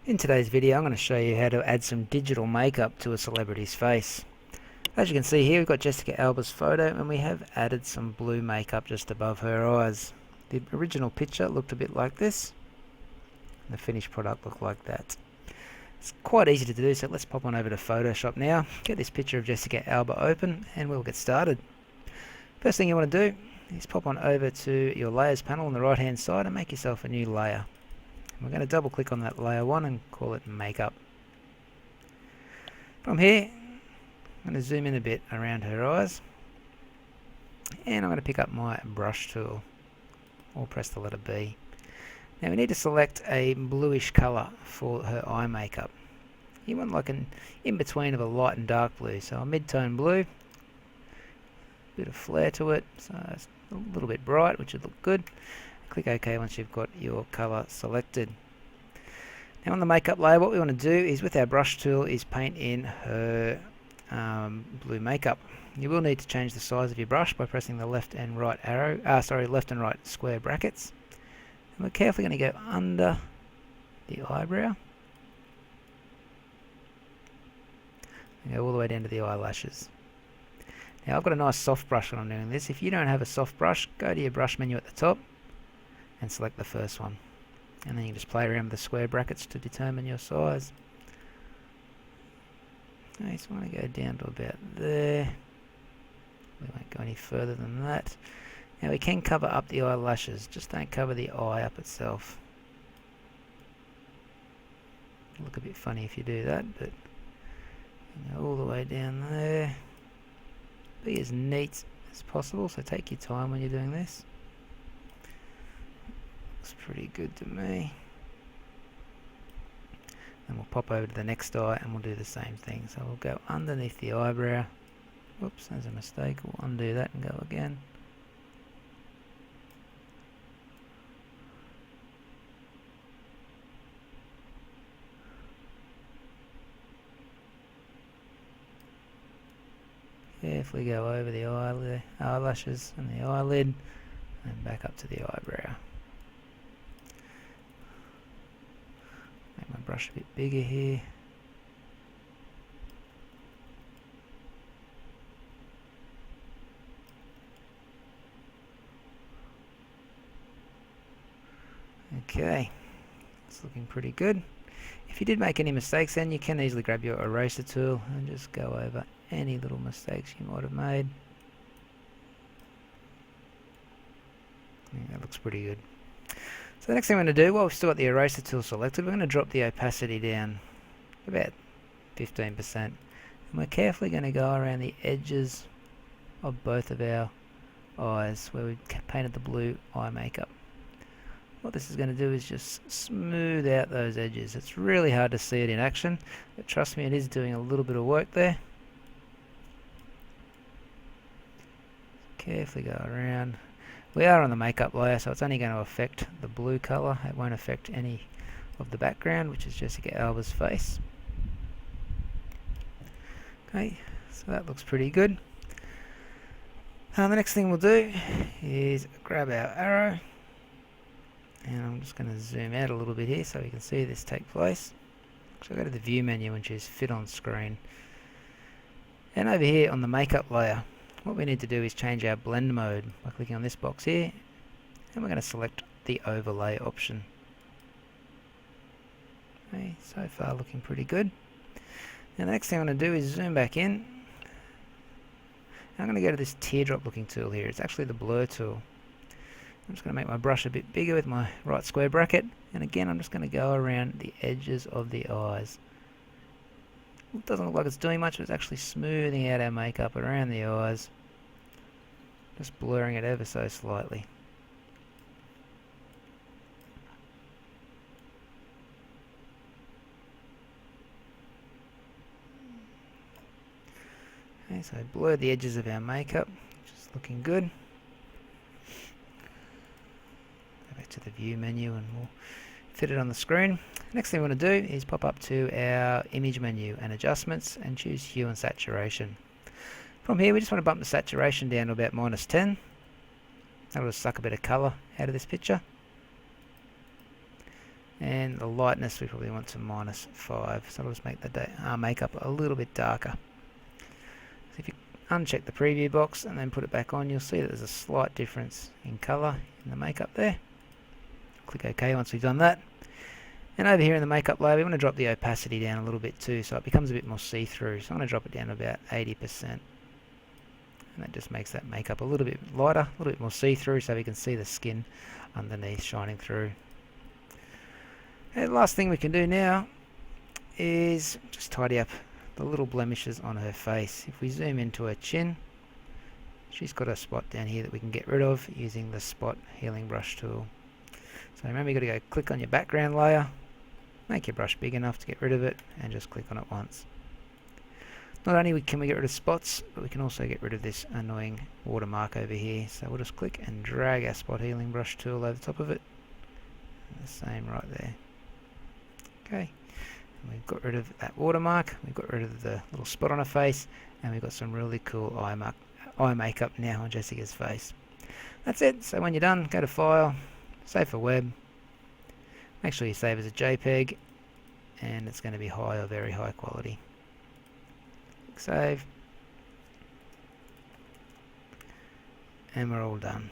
In today's video I'm going to show you how to add some digital makeup to a celebrity's face. As you can see here, we've got Jessica Alba's photo and we have added some blue makeup just above her eyes. The original picture looked a bit like this, and the finished product looked like that. It's quite easy to do, so let's pop on over to Photoshop now, get this picture of Jessica Alba open, and we'll get started. First thing you want to do is pop on over to your layers panel on the right hand side and make yourself a new layer. We're going to double click on that layer 1 and call it makeup. From here I'm going to zoom in a bit around her eyes, and I'm going to pick up my brush tool or press the letter B. Now we need to select a bluish colour for her eye makeup. You want like an in-between of a light and dark blue, so a mid-tone blue, a bit of flare to it, so it's a little bit bright, which would look good. Click OK once you've got your colour selected. Now on the makeup layer, what we want to do is with our brush tool is paint in her blue makeup. You will need to change the size of your brush by pressing the left and right left and right square brackets. And we're carefully going to go under the eyebrow and go all the way down to the eyelashes. Now I've got a nice soft brush when I'm doing this. If you don't have a soft brush, go to your brush menu at the top and select the first one, and then you can just play around with the square brackets to determine your size. Okay, so I want to go down to about there. We won't go any further than that. Now we can cover up the eyelashes, just don't cover the eye up itself. It'll look a bit funny if you do that, but go all the way down there. Be as neat as possible, so take your time when you're doing this. Looks pretty good to me. Then we'll pop over to the next eye and we'll do the same thing. So we'll go underneath the eyebrow. Whoops, there's a mistake. We'll undo that and go again. Carefully go over the eyelashes and the eyelid and back up to the eyebrow. Make my brush a bit bigger here. Okay, it's looking pretty good. If you did make any mistakes, then you can easily grab your eraser tool and just go over any little mistakes you might have made. Yeah, that looks pretty good. So the next thing we're going to do, while we've still got the eraser tool selected, we're going to drop the opacity down about 15%. And we're carefully going to go around the edges of both of our eyes where we painted the blue eye makeup. What this is going to do is just smooth out those edges. It's really hard to see it in action, but trust me, it is doing a little bit of work there. Carefully go around. We are on the makeup layer, so it's only going to affect the blue colour. It won't affect any of the background, which is Jessica Alba's face. Okay, so that looks pretty good. The next thing we'll do is grab our arrow, and I'm just going to zoom out a little bit here so we can see this take place. So go to the view menu and choose fit on screen. And over here on the makeup layer, what we need to do is change our blend mode by clicking on this box here, and we're going to select the overlay option. Okay, so far looking pretty good. Now the next thing I'm going to do is zoom back in. I'm going to go to this teardrop looking tool here. It's actually the blur tool. I'm just going to make my brush a bit bigger with my right square bracket, and again I'm just going to go around the edges of the eyes. It doesn't look like it's doing much, but it's actually smoothing out our makeup around the eyes, just blurring it ever so slightly. Okay, so blur the edges of our makeup, which is looking good. Go back to the view menu and we'll fit it on the screen. Next thing we want to do is pop up to our image menu and adjustments and choose hue and saturation. From here we just want to bump the saturation down to about -10. That'll just suck a bit of colour out of this picture. And the lightness we probably want to -5, so I'll just make the makeup a little bit darker. So if you uncheck the preview box and then put it back on, you'll see that there's a slight difference in colour in the makeup there. Click OK once we've done that. And over here in the makeup layer, we want to drop the opacity down a little bit too, so it becomes a bit more see-through. So I'm going to drop it down to about 80%. And that just makes that makeup a little bit lighter, a little bit more see-through, so we can see the skin underneath shining through. And the last thing we can do now is just tidy up the little blemishes on her face. If we zoom into her chin, she's got a spot down here that we can get rid of using the spot healing brush tool. So remember, you've got to go click on your background layer, make your brush big enough to get rid of it, and just click on it once. Not only can we get rid of spots, but we can also get rid of this annoying watermark over here. So we'll just click and drag our spot healing brush tool over the top of it. And the same right there. Okay, and we've got rid of that watermark, we've got rid of the little spot on her face, and we've got some really cool eye makeup now on Jessica's face. That's it. So when you're done, go to File, Save for Web. Make sure you save as a JPEG, and it's going to be high or very high quality. Click Save, and we're all done.